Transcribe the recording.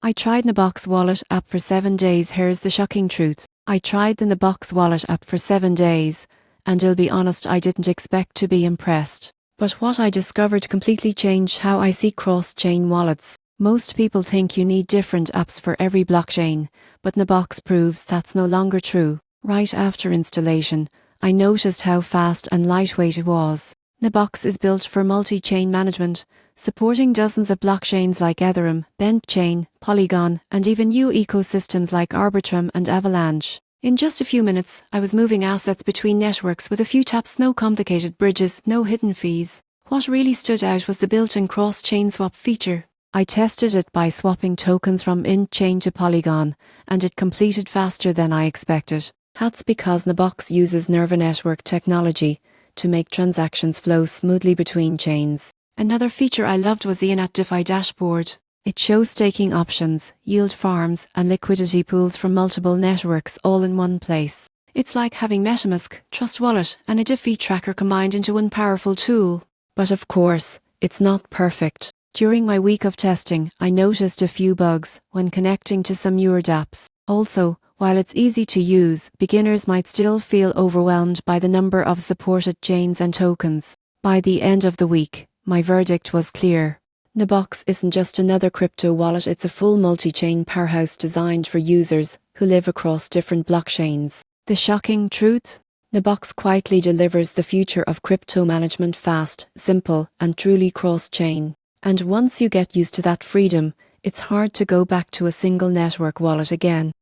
I tried Nabox wallet app for 7 days. Here's the shocking truth. I tried the Nabox wallet app for 7 days, and I'll be honest, I didn't expect to be impressed. But what I discovered completely changed how I see cross-chain wallets. Most people think you need different apps for every blockchain, but Nabox proves that's no longer true. Right after installation, I noticed how fast and lightweight it was. Nabox is built for multi-chain management, supporting dozens of blockchains like Ethereum, Chain, Polygon, and even new ecosystems like Arbitrum and Avalanche. In just a few minutes, I was moving assets between networks with a few taps, no complicated bridges, no hidden fees. What really stood out was the built-in cross-chain swap feature. I tested it by swapping tokens from Chain to Polygon, and it completed faster than I expected. That's because Nabox uses neural network technology to make transactions flow smoothly between chains. Another feature I loved was the in-app DeFi dashboard. It shows staking options, yield farms, and liquidity pools from multiple networks all in one place. It's like having MetaMask, Trust Wallet, and a DeFi tracker combined into one powerful tool. But of course, it's not perfect. During my week of testing, I noticed a few bugs when connecting to some newer dApps. Also, while it's easy to use, beginners might still feel overwhelmed by the number of supported chains and tokens. By the end of the week, my verdict was clear. Nabox isn't just another crypto wallet, it's a full multi-chain powerhouse designed for users who live across different blockchains. The shocking truth? Nabox quietly delivers the future of crypto management, fast, simple, and truly cross-chain. And once you get used to that freedom, it's hard to go back to a single network wallet again.